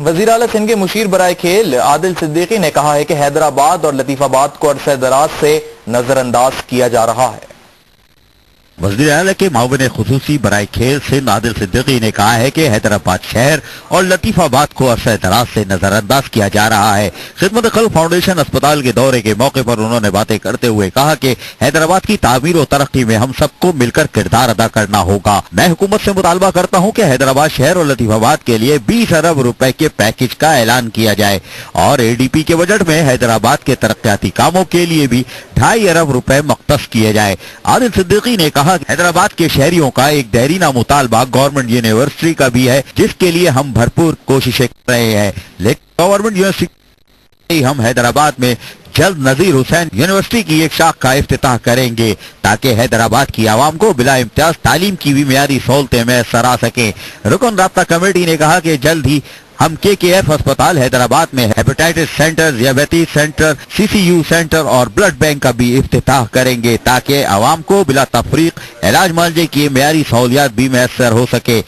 وزیر اعلیٰ سندھ کے مشیر برائے کھیل عادل صدیقی نے کہا ہے کہ حیدرآباد اور لطیف آباد کو عرصہ دراز سے نظر انداز کیا جا رہا ہے۔ وزیر اعلیٰ کے معاون خصوصی برائے کھیل سندھ عادل صدیقی نے کہا ہے کہ حیدرآباد شہر اور لطیف آباد کو عرصہ دراز سے نظر انداز کیا جا رہا ہے۔ خدمت خلق فاؤنڈیشن اسپتال کے دورے کے موقع پر انہوں نے باتیں کرتے ہوئے کہا کہ حیدرآباد کی تعمیر و ترقی میں ہم سب کو مل کر کردار ادا کرنا ہوگا۔ میں حکومت سے مطالبہ کرتا ہوں کہ حیدرآباد شہر اور لطیف آباد کے لیے 20 ارب روپے کے پیکج کا اعلان کیا جائے اور ADP کے بجٹ میں حیدرآباد کے ترقیاتی کاموں کے لیے بھی 2.5 ارب روپے مختص کیے جائے۔ عادل صدیقی نے کہا کہ حیدرآباد کے شہریوں کا ایک دیرینہ مطالبہ گورنمنٹ یونیورسٹی کا بھی ہے، جس کے لیے ہم بھرپور کوششیں کر رہے ہیں، لیکن گورنمنٹ یونیورسٹی ہم حیدرآباد میں جلد نذیر حسین یونیورسٹی کی ایک شاخ کا افتتاح کریں گے تاکہ حیدرآباد کی عوام کو بلا امتیاز تعلیم کی بھی معیاری سہولتیں میسر آ سکیں۔ رکن رابطہ کمیٹی نے کہا کہ جلد ہی ہم KKF اسپتال حیدرآباد میں ہیپیٹائٹس سینٹر، ذیابیطس سینٹر، CCU سینٹر اور بلڈ بینک کا بھی افتتاح کریں گے تاکہ عوام کو بلا تفریق علاج معالجے کی معیاری سہولیات بھی میسر ہو سکے۔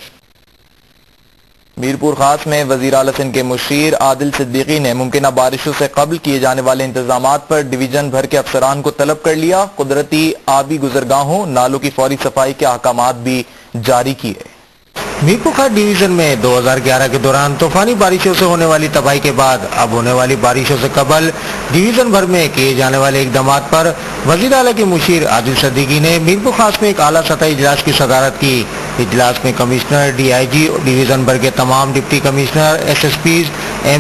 میرپور خاص میں وزیر اعلیٰ سندھ کے مشیر عادل صدیقی نے ممکنہ بارشوں سے قبل کیے جانے والے انتظامات پر ڈویژن بھر کے افسران کو طلب کر لیا۔ قدرتی آبی گزرگاہوں، نالوں کی فوری صفائی کے احکامات بھی جاری کیے۔ میرپور خاص ڈویژن میں 2011 کے دوران طوفانی بارشوں سے ہونے والی تباہی کے بعد اب ہونے والی بارشوں سے قبل ڈویژن بھر میں کیے جانے والے اقدامات پر وزیر اعلیٰ کے مشیر عادل صدیقی نے میرپور خاص میں ایک اعلیٰ سطحی اجلاس کی صدارت کی۔ اجلاس میں کمشنر، DIG، ڈویژن بھر کے تمام ڈپٹی کمشنر، SSPs،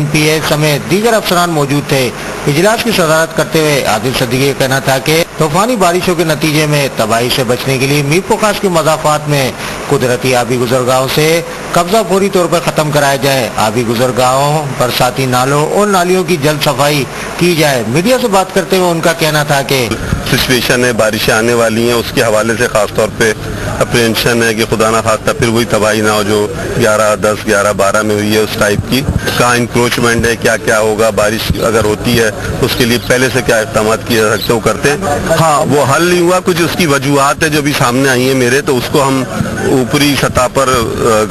MPS سمیت دیگر افسران موجود تھے۔ اجلاس کی صدارت کرتے ہوئے عادل صدیقی کا کہنا تھا کہ طوفانی بارشوں کے نتیجے میں تباہی سے بچنے کے لیے میرپور خاص کے مضافات میں قدرتی آبی گزرگاہوں سے قبضہ فوری طور پر ختم کرایا جائے، آبی گزرگاہوں، برساتی نالوں اور نالیوں کی جلد صفائی کی جائے۔ میڈیا سے بات کرتے ہوئے ان کا کہنا تھا کہ سچویشن ہے، بارشیں آنے والی ہیں، اس کے حوالے سے خاص طور پہ اپریہنشن ہے کہ خدا نہ خواستہ پھر وہی تباہی نہ ہو جو 11/10، 11/12 میں ہوئی ہے، اس ٹائپ کی۔ کہاں انکروچمنٹ ہے، کیا کیا ہوگا، بارش اگر ہوتی ہے اس کے لیے پہلے سے کیا اقدامات کیے جا سکتے وہ کرتے ہیں۔ ہاں، وہ حل نہیں ہوا، کچھ اس کی وجوہات ہے جو بھی سامنے آئی ہیں میرے، تو اس کو ہم اوپری سطح پر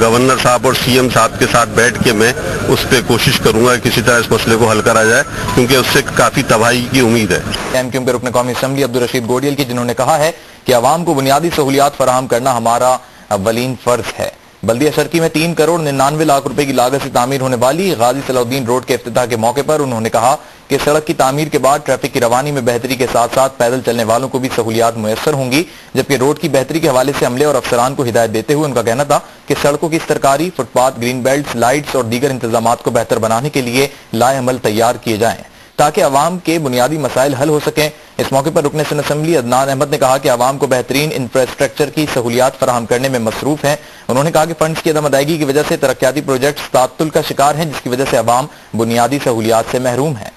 گورنر صاحب اور CM صاحب کے ساتھ بیٹھ کے میں اس پہ کوشش کروں گا کہ کسی طرح اس مسئلے کو حل کرا جائے، کیونکہ اس سے کافی تباہی کی امید ہے۔ MQM کے رکن قومی اسمبلی عبدالرشید گوڈیل کی، جنہوں نے کہا ہے کہ عوام کو بنیادی سہولیات فراہم کرنا ہمارا اولین فرض ہے۔ بلدیہ شرقی میں 3 کروڑ 99 لاکھ روپے کی لاگت سے تعمیر ہونے والی غازی صلاح الدین روڈ کے افتتاح کے موقع پر انہوں نے کہا کہ سڑک کی تعمیر کے بعد ٹریفک کی روانی میں بہتری کے ساتھ ساتھ پیدل چلنے والوں کو بھی سہولیات میسر ہوں گی، جبکہ روڈ کی بہتری کے حوالے سے عملے اور افسران کو ہدایت دیتے ہوئے ان کا کہنا تھا کہ سڑکوں کی استرکاری، footpath, green belts, lights اور دیگر انتظامات کو بہتر بنانے کے لیے لائے عمل تیار کیے جائیں تاکہ عوام کے بنیادی مسائل حل ہو سکیں۔ اس موقع پر رکن سندھ اسمبلی عدنان احمد نے کہا کہ عوام کو بہترین انفراسٹرکچر کی سہولیات فراہم کرنے میں مصروف ہیں۔ انہوں نے کہا کہ فنڈز کی عدم ادائیگی کی وجہ سے ترقیاتی پروجیکٹس تعطل کا شکار ہیں، جس کی وجہ سے عوام بنیادی سہولیات سے محروم ہیں۔